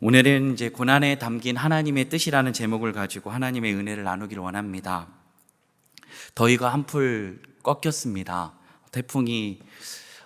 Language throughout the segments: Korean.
오늘은 이제 고난에 담긴 하나님의 뜻이라는 제목을 가지고 하나님의 은혜를 나누기를 원합니다. 더위가 한풀 꺾였습니다. 태풍이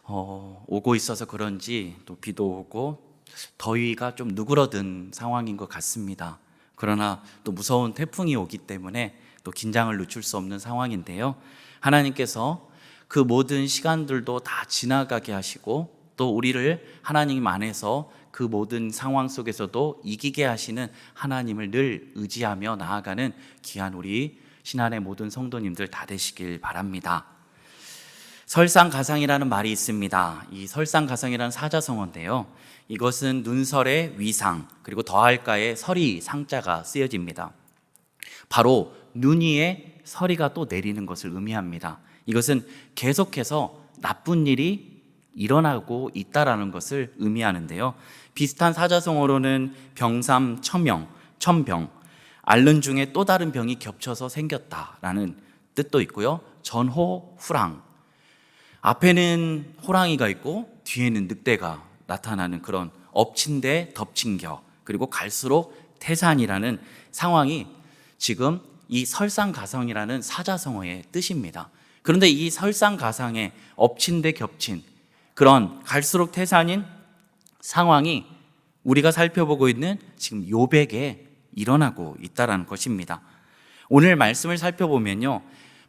오고 있어서 그런지 또 비도 오고 더위가 좀 누그러든 상황인 것 같습니다. 그러나 또 무서운 태풍이 오기 때문에 또 긴장을 늦출 수 없는 상황인데요. 하나님께서 그 모든 시간들도 다 지나가게 하시고 또 우리를 하나님 안에서 그 모든 상황 속에서도 이기게 하시는 하나님을 늘 의지하며 나아가는 귀한 우리 신안의 모든 성도님들 다 되시길 바랍니다. 설상가상이라는 말이 있습니다. 이 설상가상이라는 사자성어인데요, 이것은 눈설의 위상 그리고 더할까의 설이 상자가 쓰여집니다. 바로 눈 위에 서리가 또 내리는 것을 의미합니다. 이것은 계속해서 나쁜 일이 일어나고 있다라는 것을 의미하는데요, 비슷한 사자성어로는 병삼, 첨영, 천병, 앓는 중에 또 다른 병이 겹쳐서 생겼다라는 뜻도 있고요, 전호, 후랑, 앞에는 호랑이가 있고 뒤에는 늑대가 나타나는 그런 엎친 데 덮친 겨, 그리고 갈수록 태산이라는 상황이 지금 이 설상가상이라는 사자성어의 뜻입니다. 그런데 이 설상가상에 엎친 데 겹친 그런 갈수록 태산인 상황이 우리가 살펴보고 있는 지금 욥에게 일어나고 있다는 것입니다. 오늘 말씀을 살펴보면요,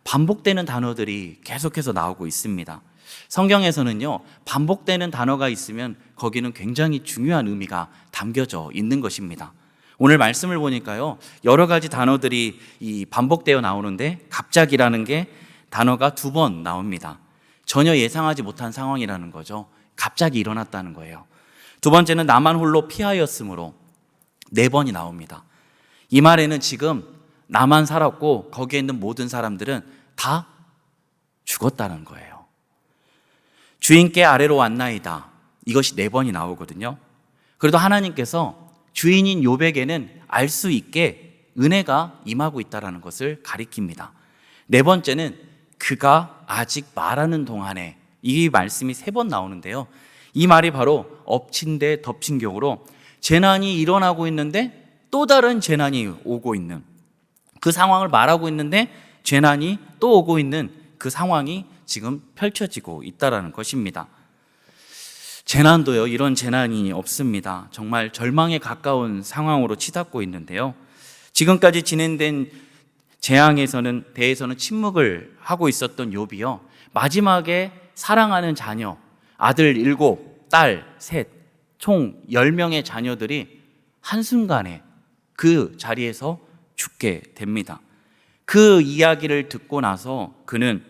반복되는 단어들이 계속해서 나오고 있습니다. 성경에서는요, 반복되는 단어가 있으면 거기는 굉장히 중요한 의미가 담겨져 있는 것입니다. 오늘 말씀을 보니까요, 여러 가지 단어들이 반복되어 나오는데 갑자기라는 게 단어가 2번 나옵니다. 전혀 예상하지 못한 상황이라는 거죠. 갑자기 일어났다는 거예요. 2번째는 나만 홀로 피하였으므로 4번이 나옵니다. 이 말에는 지금 나만 살았고 거기에 있는 모든 사람들은 다 죽었다는 거예요. 주인께 아래로 왔나이다, 이것이 4번이 나오거든요. 그래도 하나님께서 주인인 욥에게는 알 수 있게 은혜가 임하고 있다는 것을 가리킵니다. 4번째는 그가 아직 말하는 동안에, 이 말씀이 3번 나오는데요, 이 말이 바로 엎친 데 덮친 격으로 재난이 일어나고 있는데 또 다른 재난이 오고 있는 그 상황을 말하고 있는데 재난이 또 오고 있는 그 상황이 지금 펼쳐지고 있다는 것입니다. 재난도요, 이런 재난이 없습니다. 정말 절망에 가까운 상황으로 치닫고 있는데요, 지금까지 진행된 재앙에서는 대해서는 침묵을 하고 있었던 욥이요, 마지막에 사랑하는 자녀, 아들 7, 딸 3, 총 10명의 자녀들이 한순간에 그 자리에서 죽게 됩니다. 그 이야기를 듣고 나서 그는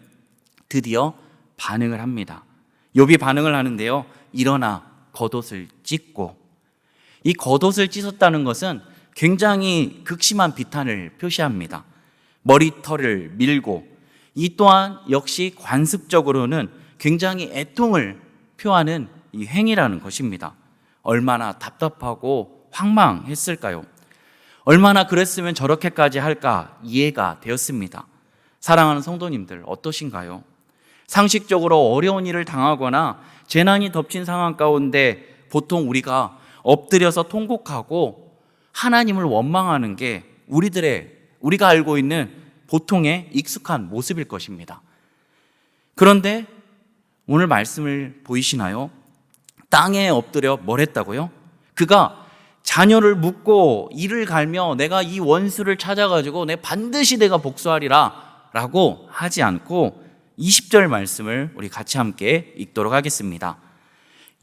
드디어 반응을 합니다. 욥이 반응을 하는데요, 일어나 겉옷을 찢고, 이 겉옷을 찢었다는 것은 굉장히 극심한 비탄을 표시합니다. 머리털을 밀고, 이 또한 역시 관습적으로는 굉장히 애통을 표하는 이 행위라는 것입니다. 얼마나 답답하고 황망했을까요? 얼마나 그랬으면 저렇게까지 할까 이해가 되었습니다. 사랑하는 성도님들, 어떠신가요? 상식적으로 어려운 일을 당하거나 재난이 덮친 상황 가운데 보통 우리가 엎드려서 통곡하고 하나님을 원망하는 게 우리가 알고 있는 보통의 익숙한 모습일 것입니다. 그런데 오늘 말씀을 보이시나요? 땅에 엎드려 뭘 했다고요? 그가 자녀를 묻고 이를 갈며 내가 이 원수를 찾아가지고 반드시 내가 복수하리라 라고 하지 않고 20절 말씀을 우리 같이 함께 읽도록 하겠습니다.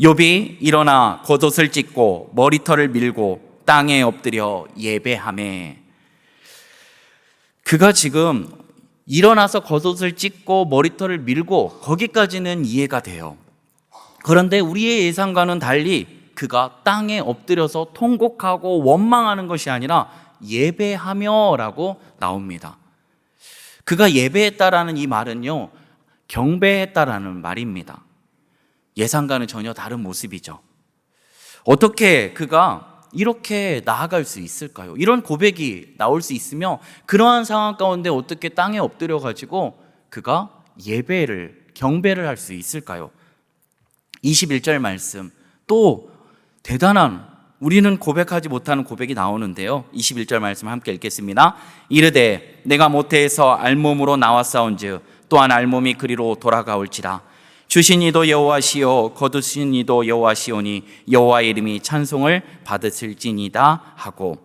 욥이 일어나 겉옷을 찢고 머리털을 밀고 땅에 엎드려 예배하매. 그가 지금 일어나서 겉옷을 찢고 머리털을 밀고 거기까지는 이해가 돼요. 그런데 우리의 예상과는 달리 그가 땅에 엎드려서 통곡하고 원망하는 것이 아니라 예배하며 라고 나옵니다. 그가 예배했다라는 이 말은요, 경배했다라는 말입니다. 예상과는 전혀 다른 모습이죠. 어떻게 그가 이렇게 나아갈 수 있을까요? 이런 고백이 나올 수 있으며 그러한 상황 가운데 어떻게 땅에 엎드려 가지고 그가 경배를 할 수 있을까요? 21절 말씀, 또 대단한, 우리는 고백하지 못하는 고백이 나오는데요. 21절 말씀 함께 읽겠습니다. 이르되 내가 모태에서 알몸으로 나왔사온즉 또한 알몸이 그리로 돌아가올지라. 주신 이도 여호와시요 거두신 이도 여호와시오니 여호와의 이름이 찬송을 받으실지니이다 하고,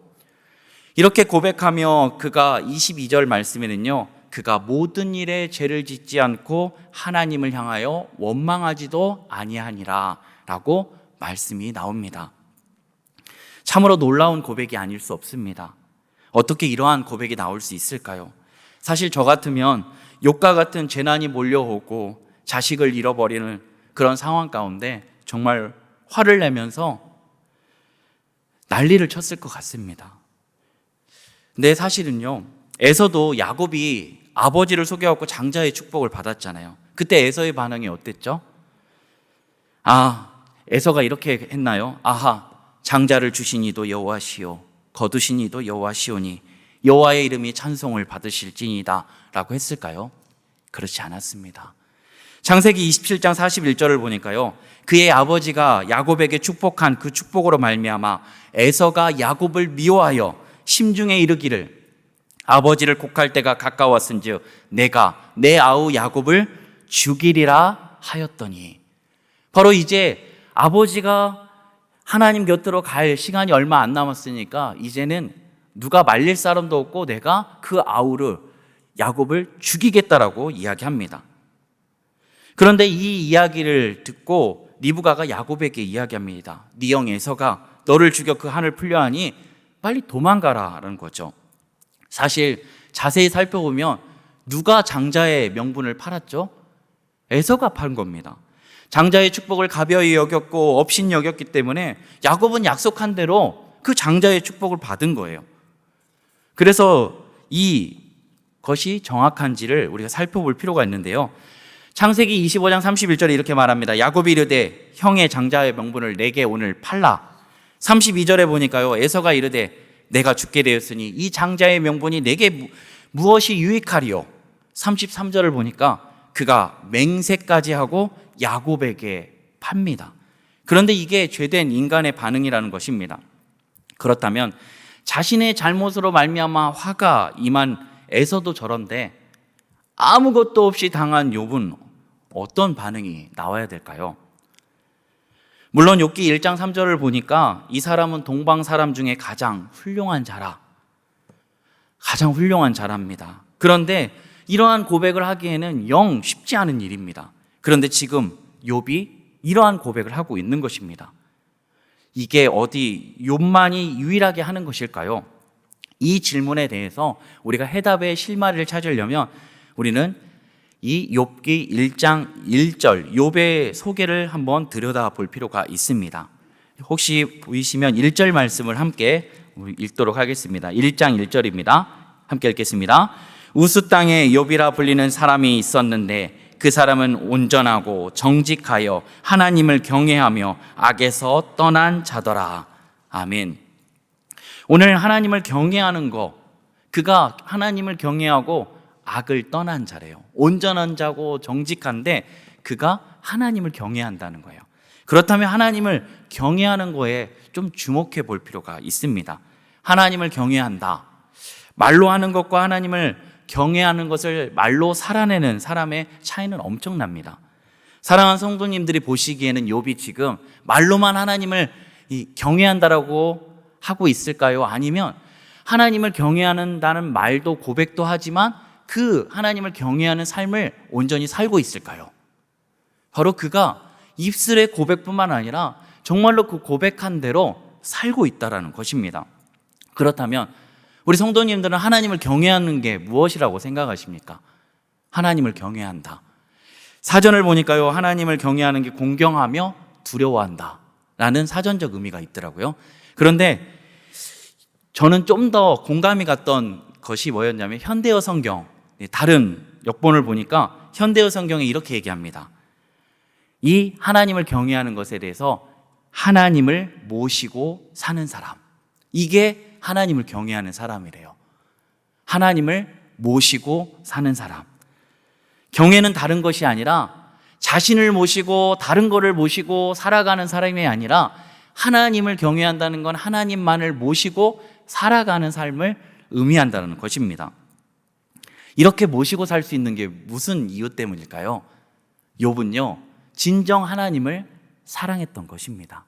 이렇게 고백하며 그가 22절 말씀에는요, 그가 모든 일에 죄를 짓지 않고 하나님을 향하여 원망하지도 아니하니라 라고 말씀이 나옵니다. 참으로 놀라운 고백이 아닐 수 없습니다. 어떻게 이러한 고백이 나올 수 있을까요? 사실 저 같으면 욥과 같은 재난이 몰려오고 자식을 잃어버리는 그런 상황 가운데 정말 화를 내면서 난리를 쳤을 것 같습니다. 근데 사실은요, 에서도 야곱이 아버지를 속여갖고 장자의 축복을 받았잖아요. 그때 에서의 반응이 어땠죠? 에서가 이렇게 했나요? 아하, 장자를 주신 이도 여호와시오 거두신 이도 여호와시오니 여호와의 이름이 찬송을 받으실지니이다 라고 했을까요? 그렇지 않았습니다. 창세기 27장 41절을 보니까요, 그의 아버지가 야곱에게 축복한 그 축복으로 말미암아 에서가 야곱을 미워하여 심중에 이르기를 아버지를 곡할 때가 가까웠은즉 내가 내 아우 야곱을 죽이리라 하였더니, 바로 이제 아버지가 하나님 곁으로 갈 시간이 얼마 안 남았으니까 이제는 누가 말릴 사람도 없고 내가 그 아우를 야곱을 죽이겠다라고 이야기합니다. 그런데 이 이야기를 듣고 리브가가 야곱에게 이야기합니다. 네 형 에서가 너를 죽여 그 한을 풀려 하니 빨리 도망가라라는 거죠. 사실 자세히 살펴보면 누가 장자의 명분을 팔았죠? 에서가 판 겁니다. 장자의 축복을 가벼이 여겼고 업신 여겼기 때문에 야곱은 약속한 대로 그 장자의 축복을 받은 거예요. 그래서 이것이 정확한지를 우리가 살펴볼 필요가 있는데요. 창세기 25장 31절에 이렇게 말합니다. 야곱이 이르되 형의 장자의 명분을 내게 오늘 팔라. 32절에 보니까요, 에서가 이르되 내가 죽게 되었으니 이 장자의 명분이 내게 무엇이 유익하리요? 33절을 보니까 그가 맹세까지 하고 야곱에게 팝니다. 그런데 이게 죄된 인간의 반응이라는 것입니다. 그렇다면 자신의 잘못으로 말미암아 화가 임한 에서도 저런데 아무것도 없이 당한 욥은 어떤 반응이 나와야 될까요? 물론 욥기 1장 3절을 보니까 이 사람은 동방 사람 중에 가장 훌륭한 자라. 가장 훌륭한 자랍니다. 그런데 이러한 고백을 하기에는 영 쉽지 않은 일입니다. 그런데 지금 욥이 이러한 고백을 하고 있는 것입니다. 이게 어디 욥만이 유일하게 하는 것일까요? 이 질문에 대해서 우리가 해답의 실마리를 찾으려면 우리는 이 욥기 1장 1절 욥의 소개를 한번 들여다볼 필요가 있습니다. 혹시 보이시면 1절 말씀을 함께 읽도록 하겠습니다. 1장 1절입니다. 함께 읽겠습니다. 우스 땅에 욥이라 불리는 사람이 있었는데 그 사람은 온전하고 정직하여 하나님을 경외하며 악에서 떠난 자더라. 아멘. 오늘 하나님을 경외하는 거, 그가 하나님을 경외하고 악을 떠난 자래요. 온전한 자고 정직한데 그가 하나님을 경외한다는 거예요. 그렇다면 하나님을 경외하는 거에 좀 주목해 볼 필요가 있습니다. 하나님을 경외한다. 말로 하는 것과 하나님을 경외하는 것을 말로 살아내는 사람의 차이는 엄청납니다. 사랑하는 성도님들이 보시기에는 욥이 지금 말로만 하나님을 경외한다라고 하고 있을까요? 아니면 하나님을 경외한다는 말도 고백도 하지만 그 하나님을 경외하는 삶을 온전히 살고 있을까요? 바로 그가 입술의 고백뿐만 아니라 정말로 그 고백한 대로 살고 있다는 것입니다. 그렇다면 우리 성도님들은 하나님을 경외하는 게 무엇이라고 생각하십니까? 하나님을 경외한다. 사전을 보니까요, 하나님을 경외하는 게 공경하며 두려워한다 라는 사전적 의미가 있더라고요. 그런데 저는 좀 더 공감이 갔던 것이 뭐였냐면 현대어 성경, 다른 역본을 보니까 현대어 성경에 이렇게 얘기합니다. 이 하나님을 경외하는 것에 대해서 하나님을 모시고 사는 사람, 이게 하나님을 경외하는 사람이래요. 하나님을 모시고 사는 사람. 경외는 다른 것이 아니라 자신을 모시고 다른 거를 모시고 살아가는 사람이 아니라 하나님을 경외한다는 건 하나님만을 모시고 살아가는 삶을 의미한다는 것입니다. 이렇게 모시고 살 수 있는 게 무슨 이유 때문일까요? 욥은요, 진정 하나님을 사랑했던 것입니다.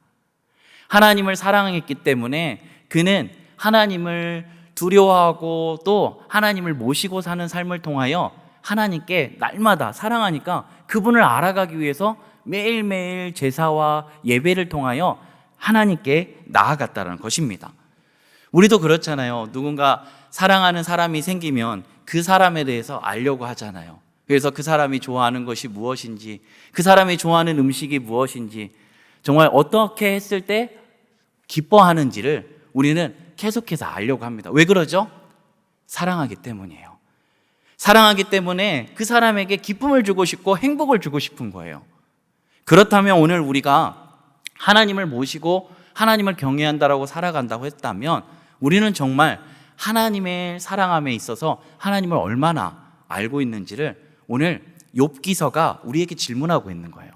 하나님을 사랑했기 때문에 그는 하나님을 두려워하고 또 하나님을 모시고 사는 삶을 통하여 하나님께 날마다 사랑하니까 그분을 알아가기 위해서 매일매일 제사와 예배를 통하여 하나님께 나아갔다는 것입니다. 우리도 그렇잖아요. 누군가 사랑하는 사람이 생기면 그 사람에 대해서 알려고 하잖아요. 그래서 그 사람이 좋아하는 것이 무엇인지, 그 사람이 좋아하는 음식이 무엇인지, 정말 어떻게 했을 때 기뻐하는지를 우리는 계속해서 알려고 합니다. 왜 그러죠? 사랑하기 때문이에요. 사랑하기 때문에 그 사람에게 기쁨을 주고 싶고 행복을 주고 싶은 거예요. 그렇다면 오늘 우리가 하나님을 모시고 하나님을 경외한다라고 살아간다고 했다면 우리는 정말 하나님의 사랑함에 있어서 하나님을 얼마나 알고 있는지를 오늘 욥기서가 우리에게 질문하고 있는 거예요.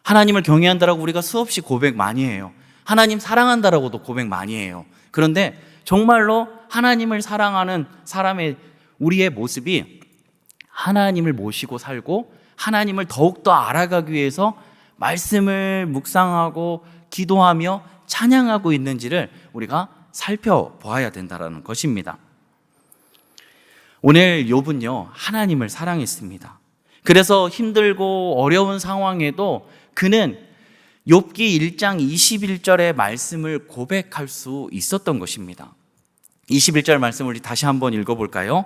하나님을 경외한다라고 우리가 수없이 고백 많이 해요. 하나님 사랑한다라고도 고백 많이 해요. 그런데 정말로 하나님을 사랑하는 사람의 우리의 모습이 하나님을 모시고 살고 하나님을 더욱더 알아가기 위해서 말씀을 묵상하고 기도하며 찬양하고 있는지를 우리가 살펴보아야 된다는 것입니다. 오늘 욥은요, 하나님을 사랑했습니다. 그래서 힘들고 어려운 상황에도 그는 욥기 1장 21절의 말씀을 고백할 수 있었던 것입니다. 21절 말씀 우리 다시 한번 읽어볼까요?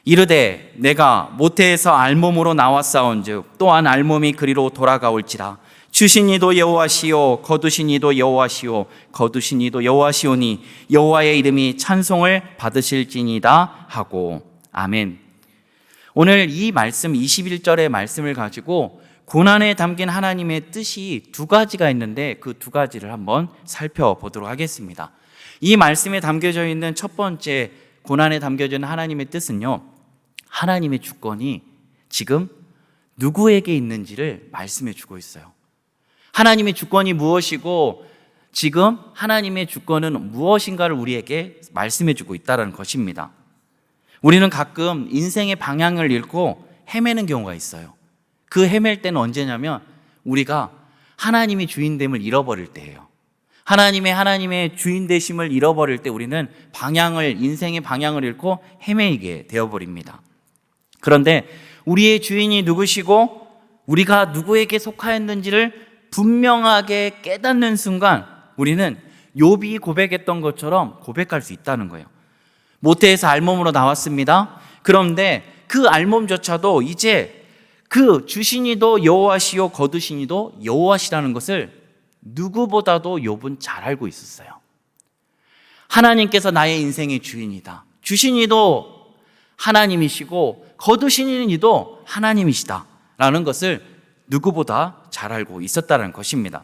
이르되 내가 모태에서 알몸으로 나왔사온즉 또한 알몸이 그리로 돌아가올지라. 주신 이도 여호와시요 거두신 이도 여호와시요 거두신 이도 여호와시오니 여호와의 이름이 찬송을 받으실지니이다 하고. 아멘. 오늘 이 말씀 21절의 말씀을 가지고 고난에 담긴 하나님의 뜻이 두 가지가 있는데 그 두 가지를 한번 살펴보도록 하겠습니다. 이 말씀에 담겨져 있는 첫 번째 고난에 담겨져 있는 하나님의 뜻은요, 하나님의 주권이 지금 누구에게 있는지를 말씀해 주고 있어요. 하나님의 주권이 무엇이고 지금 하나님의 주권은 무엇인가를 우리에게 말씀해 주고 있다는 것입니다. 우리는 가끔 인생의 방향을 잃고 헤매는 경우가 있어요. 그 헤맬 때는 언제냐면 우리가 하나님의 주인됨을 잃어버릴 때예요. 하나님의 주인 되심을 잃어버릴 때 우리는 인생의 방향을 잃고 헤매이게 되어버립니다. 그런데 우리의 주인이 누구시고 우리가 누구에게 속하였는지를 분명하게 깨닫는 순간 우리는 욥이 고백했던 것처럼 고백할 수 있다는 거예요. 모태에서 알몸으로 나왔습니다. 그런데 그 알몸조차도 이제 그 주신이도 여호와시요 거두신이도 여호와시라는 것을 누구보다도 욥은 잘 알고 있었어요. 하나님께서 나의 인생의 주인이다. 주신이도 하나님이시고 거두신 이도 하나님이시다라는 것을 누구보다 잘 알고 있었다는 것입니다.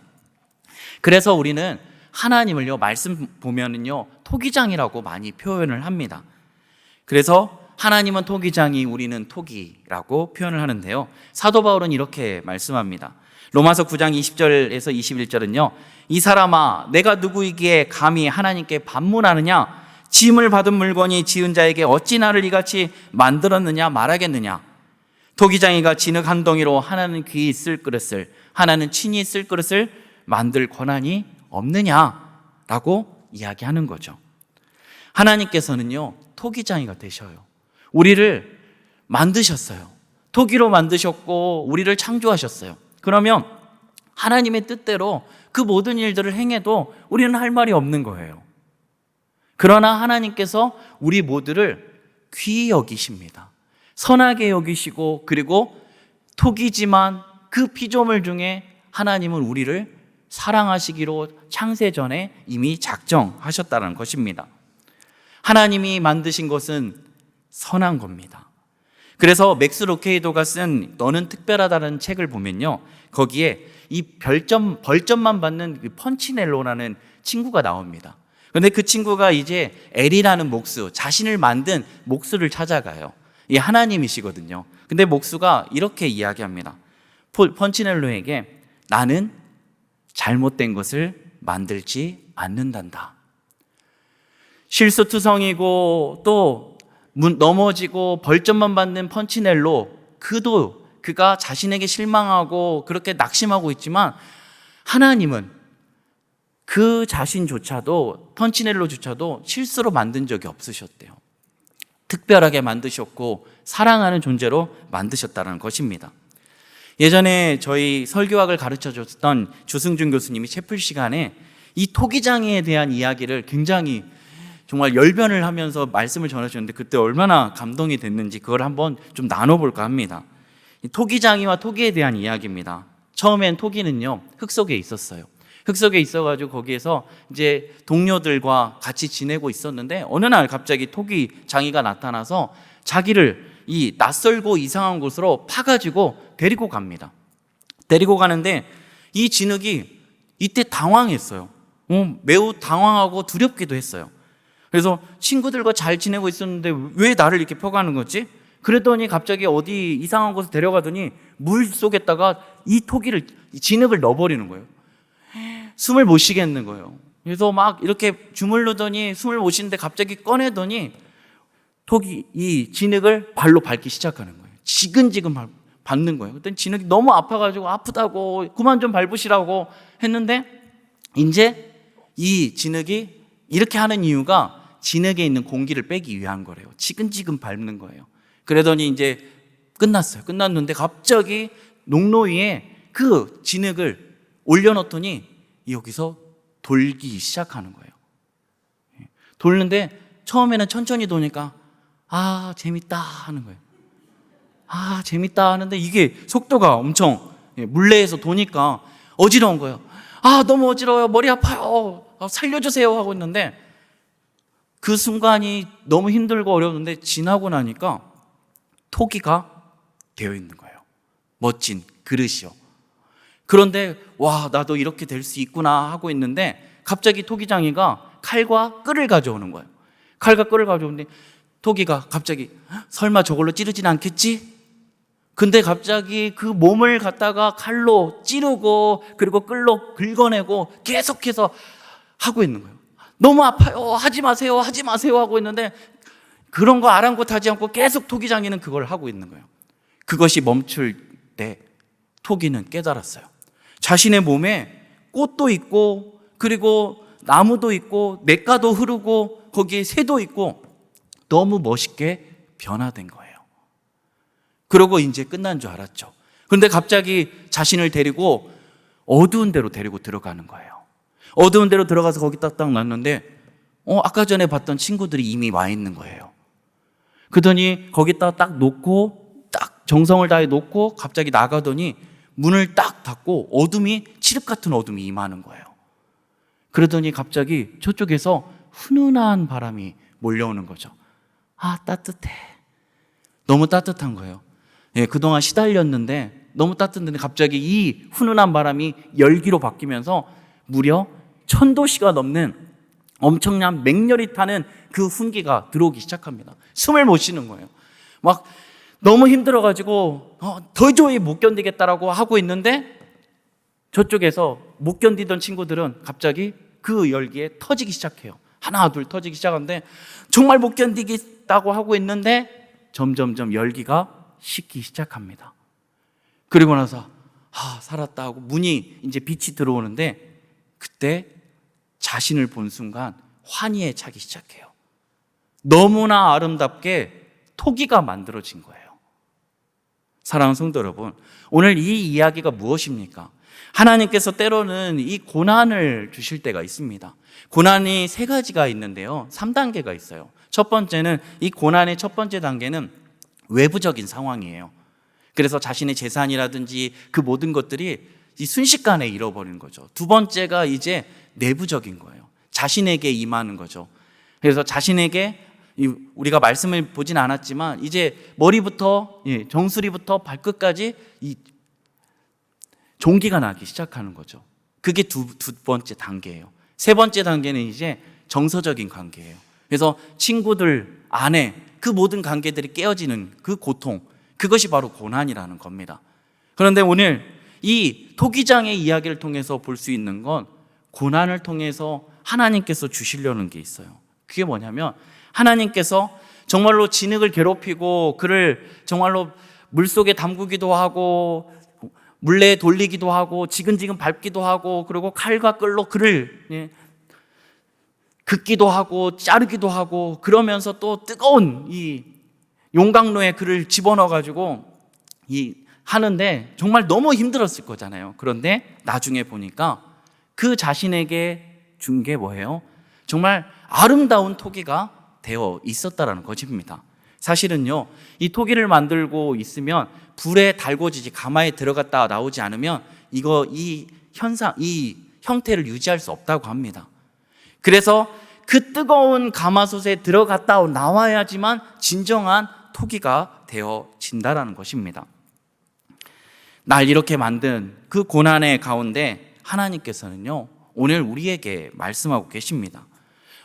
그래서 우리는 하나님을요, 말씀 보면은요, 토기장이라고 많이 표현을 합니다. 그래서 하나님은 토기장이 우리는 토기라고 표현을 하는데요. 사도 바울은 이렇게 말씀합니다. 로마서 9장 20절에서 21절은요. 이 사람아 내가 누구이기에 감히 하나님께 반문하느냐? 짐을 받은 물건이 지은 자에게 어찌 나를 이같이 만들었느냐 말하겠느냐? 토기장이가 진흙 한 덩이로 하나는 귀히 쓸 그릇을 하나는 친히 쓸 그릇을 만들 권한이 없느냐라고 이야기하는 거죠. 하나님께서는요 토기장이가 되셔요. 우리를 만드셨어요. 토기로 만드셨고 우리를 창조하셨어요. 그러면 하나님의 뜻대로 그 모든 일들을 행해도 우리는 할 말이 없는 거예요. 그러나 하나님께서 우리 모두를 귀히 여기십니다. 선하게 여기시고 그리고 토기지만 그 피조물 중에 하나님은 우리를 사랑하시기로 창세전에 이미 작정하셨다는 것입니다. 하나님이 만드신 것은 선한 겁니다. 그래서 맥스 루케이도가 쓴 너는 특별하다는 책을 보면요, 거기에 이 벌점만 받는 펀치넬로라는 친구가 나옵니다. 그런데 그 친구가 이제 엘이라는 목수, 자신을 만든 목수를 찾아가요. 이 하나님이시거든요. 근데 목수가 이렇게 이야기합니다. 펀치넬로에게 나는 잘못된 것을 만들지 않는단다. 실수투성이고 또 넘어지고 벌점만 받는 펀치넬로 그가 자신에게 실망하고 그렇게 낙심하고 있지만 하나님은 그 자신조차도 펀치넬로조차도 실수로 만든 적이 없으셨대요. 특별하게 만드셨고 사랑하는 존재로 만드셨다는 것입니다. 예전에 저희 설교학을 가르쳐줬던 주승준 교수님이 채플 시간에 이 토기장애에 대한 이야기를 굉장히 정말 열변을 하면서 말씀을 전해주셨는데 그때 얼마나 감동이 됐는지 그걸 한번 좀 나눠볼까 합니다. 토기장애와 토기에 대한 이야기입니다. 처음엔 토기는요, 흙 속에 있었어요. 흙 속에 있어가지고 거기에서 이제 동료들과 같이 지내고 있었는데 어느 날 갑자기 토기장애가 나타나서 자기를 이 낯설고 이상한 곳으로 파가지고 데리고 갑니다. 데리고 가는데 이 진흙이 이때 당황했어요. 매우 당황하고 두렵기도 했어요. 그래서 친구들과 잘 지내고 있었는데 왜 나를 이렇게 펴가는 거지? 그랬더니 갑자기 어디 이상한 곳에 데려가더니 물 속에다가 이 진흙을 넣어버리는 거예요. 숨을 못 쉬겠는 거예요. 그래서 막 이렇게 주물르더니 숨을 못 쉬는데 갑자기 꺼내더니 이 진흙을 발로 밟기 시작하는 거예요. 지근지근 밟는 거예요. 그랬더니 진흙이 너무 아파가지고 아프다고 그만 좀 밟으시라고 했는데 이제 이 진흙이 이렇게 하는 이유가 진흙에 있는 공기를 빼기 위한 거래요. 지근지근 밟는 거예요. 그러더니 이제 끝났어요. 끝났는데 갑자기 농로 위에 그 진흙을 올려놓더니 여기서 돌기 시작하는 거예요. 돌는데 처음에는 천천히 도니까 재밌다 하는 거예요. 재밌다 하는데 이게 속도가 엄청 물레에서 도니까 어지러운 거예요. 너무 어지러워요. 머리 아파요. 살려주세요 하고 있는데 그 순간이 너무 힘들고 어려웠는데 지나고 나니까 토기가 되어 있는 거예요. 멋진 그릇이요. 그런데 나도 이렇게 될 수 있구나 하고 있는데 갑자기 토기장이가 칼과 끌을 가져오는 거예요. 칼과 끌을 가져오는데 토기가 갑자기 설마 저걸로 찌르진 않겠지? 근데 갑자기 그 몸을 갖다가 칼로 찌르고 그리고 끌로 긁어내고 계속해서 하고 있는 거예요. 너무 아파요. 하지 마세요. 하지 마세요 하고 있는데 그런 거 아랑곳하지 않고 계속 토기장이는 그걸 하고 있는 거예요. 그것이 멈출 때 토기는 깨달았어요. 자신의 몸에 꽃도 있고 그리고 나무도 있고 냇가도 흐르고 거기에 새도 있고 너무 멋있게 변화된 거예요. 그러고 이제 끝난 줄 알았죠. 그런데 갑자기 자신을 데리고 어두운 데로 데리고 들어가는 거예요. 어두운 데로 들어가서 거기 딱 놨는데 아까 전에 봤던 친구들이 이미 와 있는 거예요. 그러더니 거기다 딱 놓고 딱 정성을 다해 놓고 갑자기 나가더니 문을 딱 닫고 칠흑 같은 어둠이 임하는 거예요. 그러더니 갑자기 저쪽에서 훈훈한 바람이 몰려오는 거죠. 따뜻해. 너무 따뜻한 거예요. 그동안 시달렸는데 너무 따뜻한데 갑자기 이 훈훈한 바람이 열기로 바뀌면서 무려 1000도씨가 넘는 엄청난 맹렬히 타는 그 훈기가 들어오기 시작합니다. 숨을 못 쉬는 거예요. 막 너무 힘들어가지고 도저히 못 견디겠다라고 하고 있는데 저쪽에서 못 견디던 친구들은 갑자기 그 열기에 터지기 시작해요. 하나 둘 터지기 시작하는데 정말 못 견디겠다고 하고 있는데 점점점 열기가 식기 시작합니다. 그리고 나서 살았다 하고 문이 이제 빛이 들어오는데 그때 자신을 본 순간 환희에 차기 시작해요. 너무나 아름답게 토기가 만들어진 거예요. 사랑하는 성도 여러분, 오늘 이 이야기가 무엇입니까? 하나님께서 때로는 이 고난을 주실 때가 있습니다. 고난이 3가지가 있는데요. 3단계가 있어요. 첫 번째는 이 고난의 첫 번째 단계는 외부적인 상황이에요. 그래서 자신의 재산이라든지 그 모든 것들이 이 순식간에 잃어버리는 거죠. 두 번째가 이제 내부적인 거예요. 자신에게 임하는 거죠. 그래서 자신에게 우리가 말씀을 보진 않았지만 이제 머리부터 정수리부터 발끝까지 이 종기가 나기 시작하는 거죠. 그게 두 번째 단계예요. 세 번째 단계는 이제 정서적인 관계예요. 그래서 친구들, 아내, 그 모든 관계들이 깨어지는 그 고통, 그것이 바로 고난이라는 겁니다. 그런데 오늘 이 토기장의 이야기를 통해서 볼 수 있는 건 고난을 통해서 하나님께서 주시려는 게 있어요. 그게 뭐냐면 하나님께서 정말로 진흙을 괴롭히고 그를 정말로 물속에 담그기도 하고 물레에 돌리기도 하고 지근지근 밟기도 하고 그리고 칼과 끌로 그를 긋기도 하고 자르기도 하고 그러면서 또 뜨거운 이 용광로에 그를 집어넣어 가지고 하는데 정말 너무 힘들었을 거잖아요. 그런데 나중에 보니까 그 자신에게 준 게 뭐예요? 정말 아름다운 토기가 되어 있었다라는 것입니다. 사실은요, 이 토기를 만들고 있으면 불에 달궈지지 가마에 들어갔다 나오지 않으면 이 형태를 유지할 수 없다고 합니다. 그래서 그 뜨거운 가마솥에 들어갔다 나와야지만 진정한 토기가 되어진다라는 것입니다. 날 이렇게 만든 그 고난의 가운데 하나님께서는요, 오늘 우리에게 말씀하고 계십니다.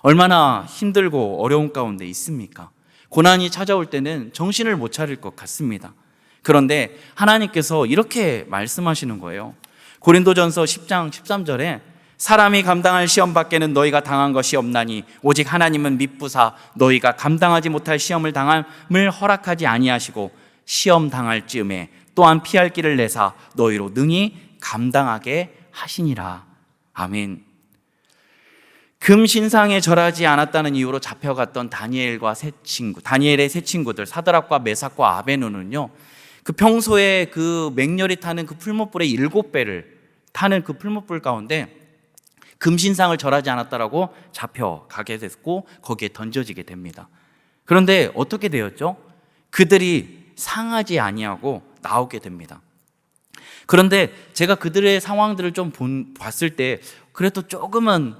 얼마나 힘들고 어려운 가운데 있습니까? 고난이 찾아올 때는 정신을 못 차릴 것 같습니다. 그런데 하나님께서 이렇게 말씀하시는 거예요. 고린도전서 10장 13절에 사람이 감당할 시험 밖에는 너희가 당한 것이 없나니 오직 하나님은 미쁘사 너희가 감당하지 못할 시험을 당함을 허락하지 아니하시고 시험 당할 즈음에 또한 피할 길을 내사 너희로 능히 감당하게 하시니라. 아멘. 금신상에 절하지 않았다는 이유로 잡혀갔던 다니엘의 세 친구들 사드락과 메삭과 아베노는요, 그 평소에 그 맹렬히 타는 그 풀무불의 7배를 타는 그 풀무불 가운데 금신상을 절하지 않았다라고 잡혀가게 됐고 거기에 던져지게 됩니다. 그런데 어떻게 되었죠? 그들이 상하지 아니하고 나오게 됩니다. 그런데 제가 그들의 상황들을 좀 봤을 때 그래도 조금은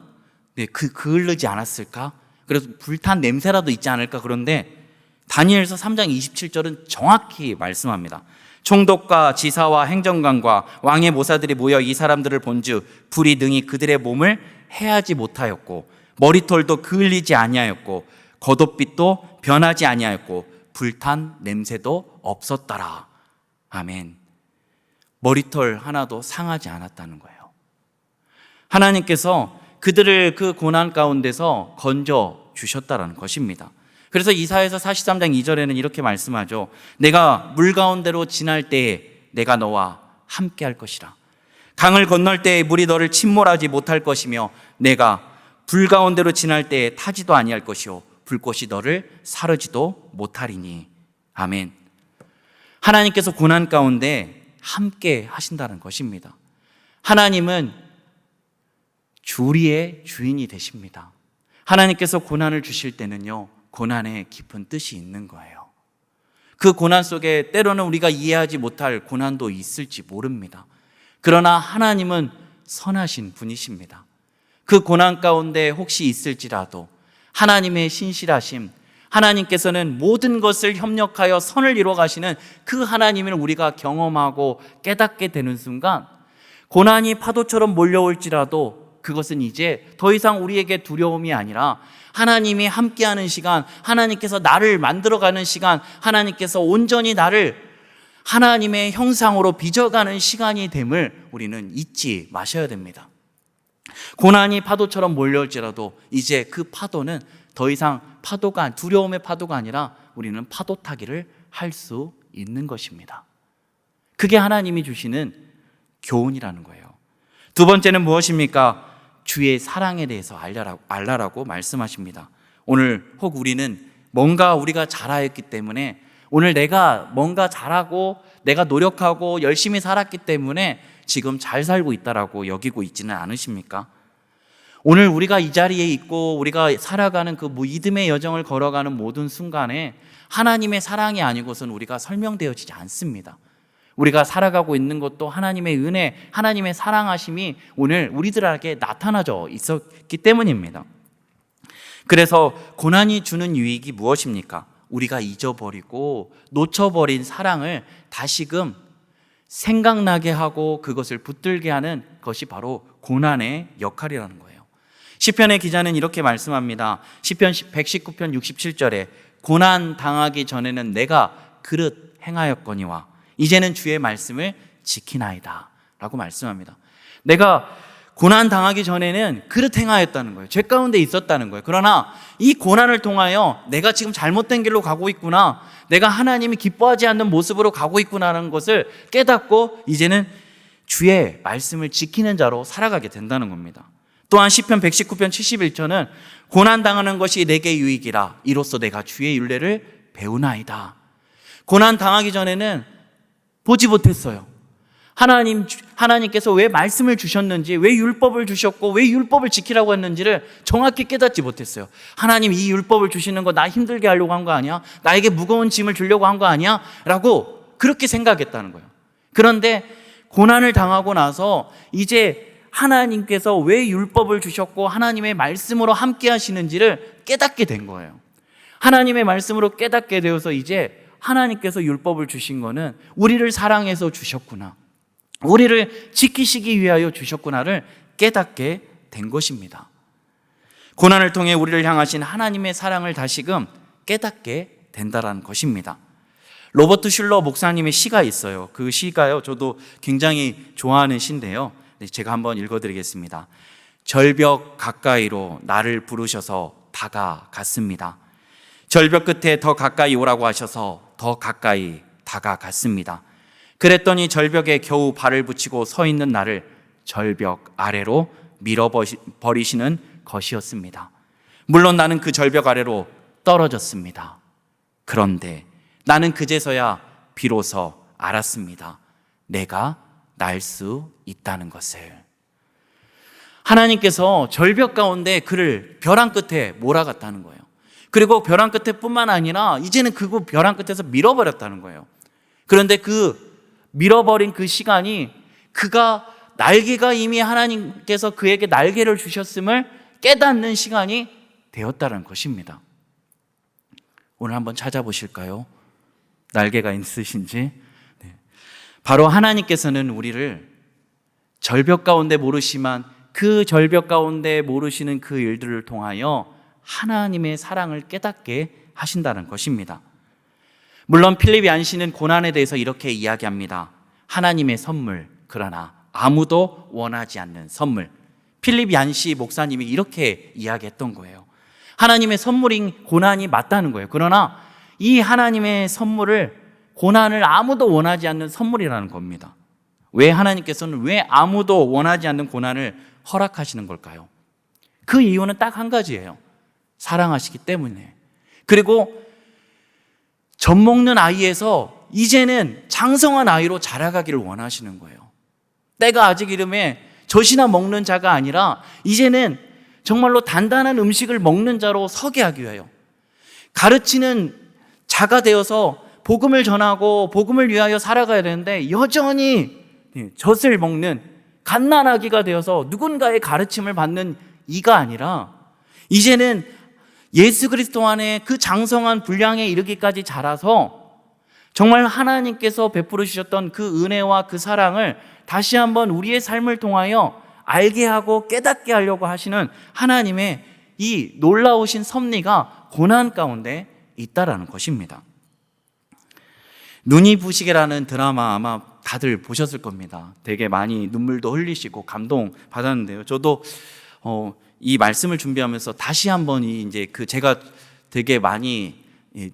그을르지 않았을까? 그래서 불탄 냄새라도 있지 않을까? 그런데 다니엘서 3장 27절은 정확히 말씀합니다. 총독과 지사와 행정관과 왕의 모사들이 모여 이 사람들을 본즉 불이 능히 그들의 몸을 해하지 못하였고 머리털도 그을리지 아니하였고 겉옷빛도 변하지 아니하였고 불탄 냄새도 없었더라. 아멘. 머리털 하나도 상하지 않았다는 거예요. 하나님께서 그들을 그 고난 가운데서 건져 주셨다라는 것입니다. 그래서 이사야서 43장 2절에는 이렇게 말씀하죠. 내가 물 가운데로 지날 때에 내가 너와 함께 할 것이라. 강을 건널 때에 물이 너를 침몰하지 못할 것이며 내가 불 가운데로 지날 때에 타지도 아니할 것이요 불꽃이 너를 사르지도 못하리니. 아멘. 하나님께서 고난 가운데 함께 하신다는 것입니다. 하나님은 주리의 주인이 되십니다. 하나님께서 고난을 주실 때는요, 고난에 깊은 뜻이 있는 거예요. 그 고난 속에 때로는 우리가 이해하지 못할 고난도 있을지 모릅니다. 그러나 하나님은 선하신 분이십니다. 그 고난 가운데 혹시 있을지라도 하나님의 신실하심, 하나님께서는 모든 것을 협력하여 선을 이루어 가시는 그 하나님을 우리가 경험하고 깨닫게 되는 순간 고난이 파도처럼 몰려올지라도 그것은 이제 더 이상 우리에게 두려움이 아니라 하나님이 함께하는 시간, 하나님께서 나를 만들어가는 시간, 하나님께서 온전히 나를 하나님의 형상으로 빚어가는 시간이 됨을 우리는 잊지 마셔야 됩니다. 고난이 파도처럼 몰려올지라도 이제 그 파도는 더 이상 두려움의 파도가 아니라 우리는 파도 타기를 할 수 있는 것입니다. 그게 하나님이 주시는 교훈이라는 거예요. 두 번째는 무엇입니까? 주의 사랑에 대해서 알라라고 말씀하십니다. 오늘 혹 우리는 뭔가 우리가 잘하였기 때문에 오늘 내가 뭔가 잘하고 내가 노력하고 열심히 살았기 때문에 지금 잘 살고 있다라고 여기고 있지는 않으십니까? 오늘 우리가 이 자리에 있고 우리가 살아가는 그 믿음의 여정을 걸어가는 모든 순간에 하나님의 사랑이 아니고선 우리가 설명되어지지 않습니다. 우리가 살아가고 있는 것도 하나님의 은혜, 하나님의 사랑하심이 오늘 우리들에게 나타나져 있었기 때문입니다. 그래서 고난이 주는 유익이 무엇입니까? 우리가 잊어버리고 놓쳐버린 사랑을 다시금 생각나게 하고 그것을 붙들게 하는 것이 바로 고난의 역할이라는 거예요. 시편의 기자는 이렇게 말씀합니다. 시편 119편 67절에 고난 당하기 전에는 내가 그릇 행하였거니와 이제는 주의 말씀을 지키나이다. 라고 말씀합니다. 내가 고난 당하기 전에는 그릇 행하였다는 거예요. 죄 가운데 있었다는 거예요. 그러나 이 고난을 통하여 내가 지금 잘못된 길로 가고 있구나, 내가 하나님이 기뻐하지 않는 모습으로 가고 있구나라는 것을 깨닫고 이제는 주의 말씀을 지키는 자로 살아가게 된다는 겁니다. 또한 시편 119편 71절은 고난 당하는 것이 내게 유익이라 이로써 내가 주의 율례를 배우나이다. 고난 당하기 전에는 보지 못했어요. 하나님께서 왜 말씀을 주셨는지, 왜 율법을 주셨고 왜 율법을 지키라고 했는지를 정확히 깨닫지 못했어요. 하나님, 이 율법을 주시는 거 나 힘들게 하려고 한 거 아니야? 나에게 무거운 짐을 주려고 한 거 아니야? 라고 그렇게 생각했다는 거예요. 그런데 고난을 당하고 나서 이제 하나님께서 왜 율법을 주셨고 하나님의 말씀으로 함께 하시는지를 깨닫게 된 거예요. 하나님의 말씀으로 깨닫게 되어서 이제 하나님께서 율법을 주신 거는 우리를 사랑해서 주셨구나, 우리를 지키시기 위하여 주셨구나를 깨닫게 된 것입니다. 고난을 통해 우리를 향하신 하나님의 사랑을 다시금 깨닫게 된다는 것입니다. 로버트 슐러 목사님의 시가 있어요. 그 시가요, 저도 굉장히 좋아하는 시인데요, 제가 한번 읽어드리겠습니다. 절벽 가까이로 나를 부르셔서 다가갔습니다. 절벽 끝에 더 가까이 오라고 하셔서 더 가까이 다가갔습니다. 그랬더니 절벽에 겨우 발을 붙이고 서 있는 나를 절벽 아래로 밀어버리시는 것이었습니다. 물론 나는 그 절벽 아래로 떨어졌습니다. 그런데 나는 그제서야 비로소 알았습니다. 내가 날 수 있다는 것을. 하나님께서 절벽 가운데 그를 벼랑 끝에 몰아갔다는 거예요. 그리고 벼랑 끝에 뿐만 아니라 이제는 그 벼랑 끝에서 밀어버렸다는 거예요. 그런데 그 밀어버린 그 시간이 그가 날개가 이미 하나님께서 그에게 날개를 주셨음을 깨닫는 시간이 되었다는 것입니다. 오늘 한번 찾아보실까요? 날개가 있으신지. 바로 하나님께서는 우리를 절벽 가운데 모르시만 그 절벽 가운데 모르시는 그 일들을 통하여 하나님의 사랑을 깨닫게 하신다는 것입니다. 물론 필립 얀시는 고난에 대해서 이렇게 이야기합니다. 하나님의 선물, 그러나 아무도 원하지 않는 선물. 필립 얀시 목사님이 이렇게 이야기했던 거예요. 하나님의 선물인 고난이 맞다는 거예요. 그러나 이 하나님의 선물을, 고난을 아무도 원하지 않는 선물이라는 겁니다. 왜 하나님께서는 왜 아무도 원하지 않는 고난을 허락하시는 걸까요? 그 이유는 딱 한 가지예요. 사랑하시기 때문에. 그리고 젖 먹는 아이에서 이제는 장성한 아이로 자라가기를 원하시는 거예요. 때가 아직 이름에 젖이나 먹는 자가 아니라 이제는 정말로 단단한 음식을 먹는 자로 서게 하기 위하여, 가르치는 자가 되어서 복음을 전하고 복음을 위하여 살아가야 되는데 여전히 젖을 먹는 갓난아기가 되어서 누군가의 가르침을 받는 이가 아니라 이제는 예수 그리스도 안에 그 장성한 분량에 이르기까지 자라서 정말 하나님께서 베풀어 주셨던 그 은혜와 그 사랑을 다시 한번 우리의 삶을 통하여 알게 하고 깨닫게 하려고 하시는 하나님의 이 놀라우신 섭리가 고난 가운데 있다라는 것입니다. 눈이 부시게라는 드라마 아마 다들 보셨을 겁니다. 되게 많이 눈물도 흘리시고 감동 받았는데요. 저도 이 말씀을 준비하면서 다시 한번 이제 그 제가 되게 많이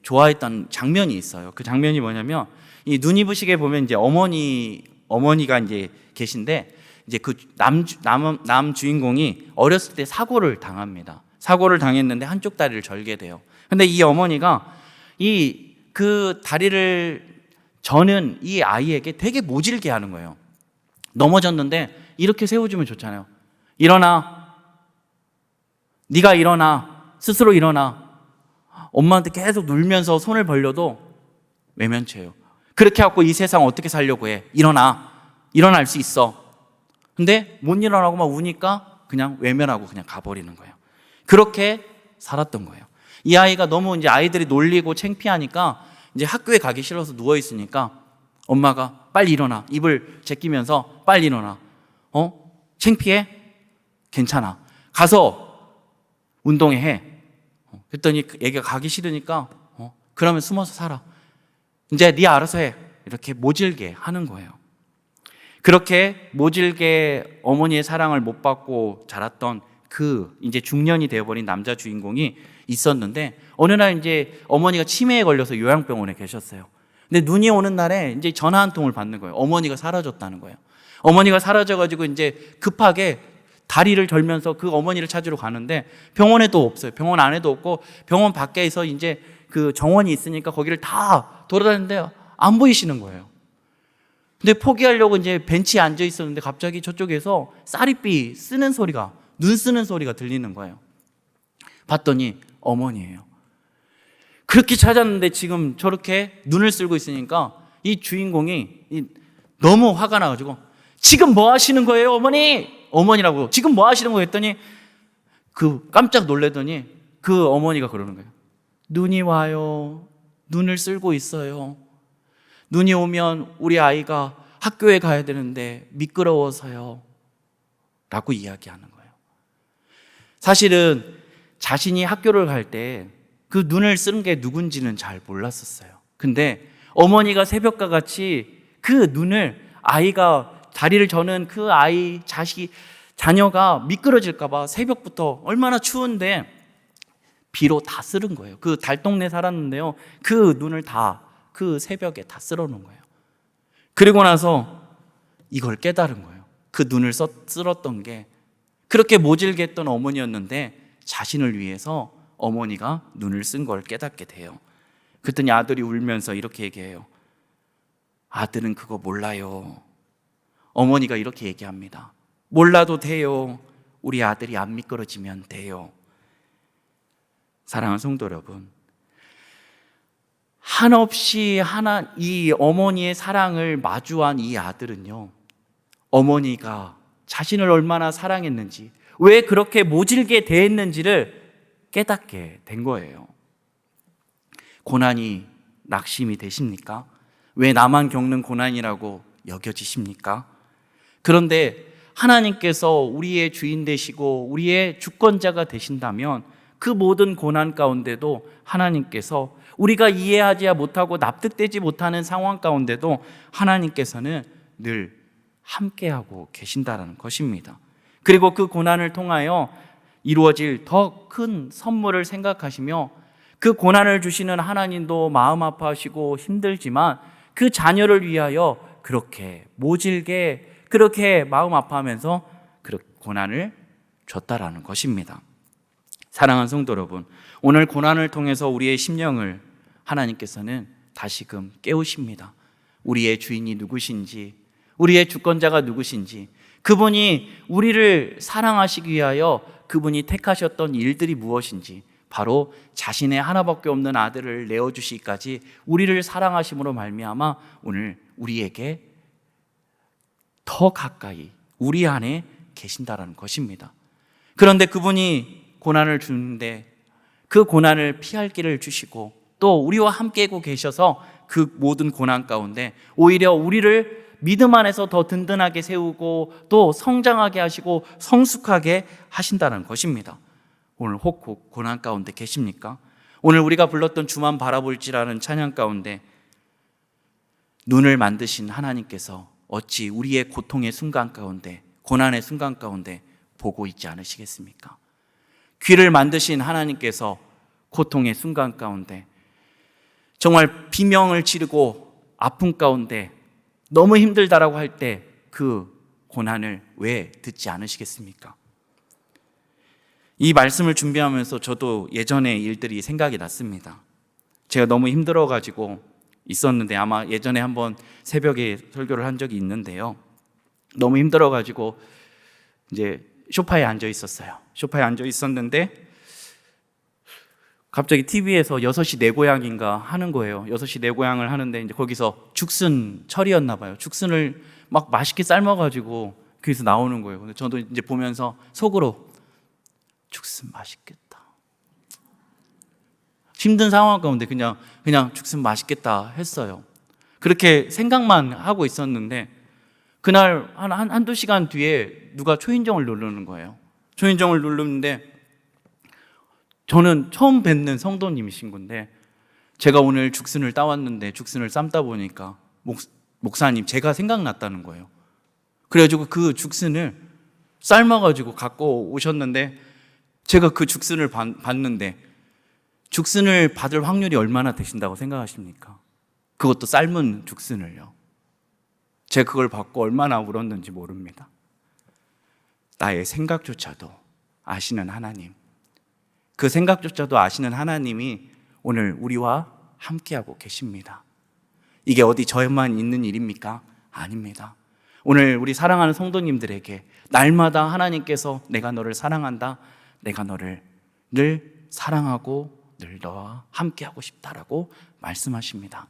좋아했던 장면이 있어요. 그 장면이 뭐냐면, 이 눈이 부시게 보면 이제 어머니가 이제 계신데, 이제 그 남 주인공이 어렸을 때 사고를 당합니다. 사고를 당했는데 한쪽 다리를 절게 돼요. 근데 이 어머니가 그 다리를 저는 이 아이에게 되게 모질게 하는 거예요. 넘어졌는데 이렇게 세워주면 좋잖아요. 일어나. 네가 일어나. 스스로 일어나. 엄마한테 계속 눌면서 손을 벌려도 외면쳐요. 그렇게 하고 이 세상 어떻게 살려고 해. 일어나. 일어날 수 있어. 근데 못 일어나고 막 우니까 그냥 외면하고 그냥 가버리는 거예요. 그렇게 살았던 거예요. 이 아이가 너무 이제 아이들이 놀리고 창피하니까 이제 학교에 가기 싫어서 누워 있으니까 엄마가 빨리 일어나. 입을 제끼면서 빨리 일어나. 창피해? 괜찮아. 가서 운동해 해. 그랬더니 애가 가기 싫으니까 그러면 숨어서 살아. 이제 네 알아서 해. 이렇게 모질게 하는 거예요. 그렇게 모질게 어머니의 사랑을 못 받고 자랐던 그 이제 중년이 되어버린 남자 주인공이 있었는데, 어느 날 이제 어머니가 치매에 걸려서 요양병원에 계셨어요. 근데 눈이 오는 날에 이제 전화 한 통을 받는 거예요. 어머니가 사라졌다는 거예요. 어머니가 사라져가지고 이제 급하게 다리를 절면서 그 어머니를 찾으러 가는데 병원에도 없어요. 병원 안에도 없고 병원 밖에서 이제 그 정원이 있으니까 거기를 다 돌아다니는데 안 보이시는 거예요. 근데 포기하려고 이제 벤치에 앉아 있었는데 갑자기 저쪽에서 쌀이삐 쓰는 소리가, 눈 쓰는 소리가 들리는 거예요. 봤더니 어머니예요. 그렇게 찾았는데 지금 저렇게 눈을 쓸고 있으니까 이 주인공이 너무 화가 나가지고 지금 뭐 하시는 거예요, 어머니? 어머니라고 지금 뭐 하시는 거예요 했더니 그 깜짝 놀래더니 그 어머니가 그러는 거예요. 눈이 와요. 눈을 쓸고 있어요. 눈이 오면 우리 아이가 학교에 가야 되는데 미끄러워서요. 라고 이야기하는 거예요. 사실은 자신이 학교를 갈 때 그 눈을 쓰는 게 누군지는 잘 몰랐었어요. 근데 어머니가 새벽과 같이 그 눈을, 아이가 다리를 저는 그 아이, 자녀가 미끄러질까봐 새벽부터 얼마나 추운데 비로 다 쓸은 거예요. 그 달동네 살았는데요. 그 눈을 다 그 새벽에 다 쓸어 놓은 거예요. 그리고 나서 이걸 깨달은 거예요. 그 눈을 쓸었던 게 그렇게 모질게 했던 어머니였는데 자신을 위해서 어머니가 눈을 쓴 걸 깨닫게 돼요. 그랬더니 아들이 울면서 이렇게 얘기해요. 아들은 그거 몰라요. 어머니가 이렇게 얘기합니다. 몰라도 돼요. 우리 아들이 안 미끄러지면 돼요. 사랑하는 성도 여러분, 한없이 이 어머니의 사랑을 마주한 이 아들은요, 어머니가 자신을 얼마나 사랑했는지, 왜 그렇게 모질게 대했는지를 깨닫게 된 거예요. 고난이 낙심이 되십니까? 왜 나만 겪는 고난이라고 여겨지십니까? 그런데 하나님께서 우리의 주인 되시고 우리의 주권자가 되신다면 그 모든 고난 가운데도 하나님께서, 우리가 이해하지 못하고 납득되지 못하는 상황 가운데도 하나님께서는 늘 함께하고 계신다는 것입니다. 그리고 그 고난을 통하여 이루어질 더 큰 선물을 생각하시며, 그 고난을 주시는 하나님도 마음 아파하시고 힘들지만 그 자녀를 위하여 그렇게 모질게, 그렇게 마음 아파하면서 그 고난을 줬다라는 것입니다. 사랑하는 성도 여러분, 오늘 고난을 통해서 우리의 심령을 하나님께서는 다시금 깨우십니다. 우리의 주인이 누구신지, 우리의 주권자가 누구신지, 그분이 우리를 사랑하시기 위하여 그분이 택하셨던 일들이 무엇인지, 바로 자신의 하나밖에 없는 아들을 내어주시기까지 우리를 사랑하심으로 말미암아 오늘 우리에게 더 가까이 우리 안에 계신다라는 것입니다. 그런데 그분이 고난을 주는데 그 고난을 피할 길을 주시고 또 우리와 함께하고 계셔서 그 모든 고난 가운데 오히려 우리를 믿음 안에서 더 든든하게 세우고 또 성장하게 하시고 성숙하게 하신다는 것입니다. 오늘 혹 고난 가운데 계십니까? 오늘 우리가 불렀던 주만 바라볼지라는 찬양 가운데 눈을 만드신 하나님께서 어찌 우리의 고통의 순간 가운데, 고난의 순간 가운데 보고 있지 않으시겠습니까? 귀를 만드신 하나님께서 고통의 순간 가운데, 정말 비명을 지르고 아픔 가운데 너무 힘들다라고 할 때 그 고난을 왜 듣지 않으시겠습니까? 이 말씀을 준비하면서 저도 예전의 일들이 생각이 났습니다. 제가 너무 힘들어가지고 있었는데, 아마 예전에 한번 새벽에 설교를 한 적이 있는데요. 너무 힘들어가지고 이제 소파에 앉아 있었어요. 소파에 앉아 있었는데 갑자기 TV에서 6시 내 고향인가 하는 거예요. 6시 내 고향을 하는데 이제 거기서 죽순 철이었나 봐요. 죽순을 막 맛있게 삶아가지고 거기서 나오는 거예요. 근데 저도 이제 보면서 속으로 죽순 맛있겠다. 힘든 상황 가운데 그냥 죽순 맛있겠다 했어요. 그렇게 생각만 하고 있었는데 그날 한두 시간 뒤에 누가 초인종을 누르는 거예요. 초인종을 누르는데 저는 처음 뵙는 성도님이신 건데, 제가 오늘 죽순을 따왔는데 죽순을 삶다 보니까 목사님 제가 생각났다는 거예요. 그래가지고 그 죽순을 삶아가지고 갖고 오셨는데 제가 그 죽순을 봤는데 죽순을 받을 확률이 얼마나 되신다고 생각하십니까? 그것도 삶은 죽순을요. 제가 그걸 받고 얼마나 울었는지 모릅니다. 나의 생각조차도 아시는 하나님, 그 생각조차도 아시는 하나님이 오늘 우리와 함께하고 계십니다. 이게 어디 저에만 있는 일입니까? 아닙니다. 오늘 우리 사랑하는 성도님들에게 날마다 하나님께서 내가 너를 사랑한다, 내가 너를 늘 사랑하고 늘 너와 함께하고 싶다라고 말씀하십니다.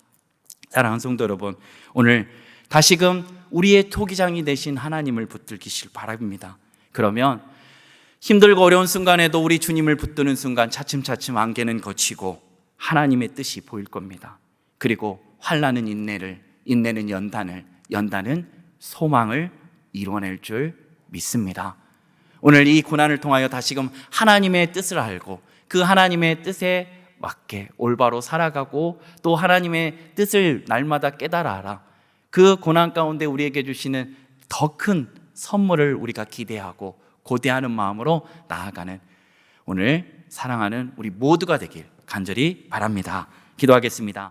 사랑하는 성도 여러분, 오늘 다시금 우리의 토기장이 되신 하나님을 붙들기를 바랍니다. 그러면 힘들고 어려운 순간에도 우리 주님을 붙드는 순간 차츰차츰 안개는 거치고 하나님의 뜻이 보일 겁니다. 그리고 환난은 인내를, 인내는 연단을, 연단은 소망을 이루어낼 줄 믿습니다. 오늘 이 고난을 통하여 다시금 하나님의 뜻을 알고 그 하나님의 뜻에 맞게 올바로 살아가고 또 하나님의 뜻을 날마다 깨달아라. 그 고난 가운데 우리에게 주시는 더 큰 선물을 우리가 기대하고 고대하는 마음으로 나아가는 오늘 사랑하는 우리 모두가 되길 간절히 바랍니다. 기도하겠습니다.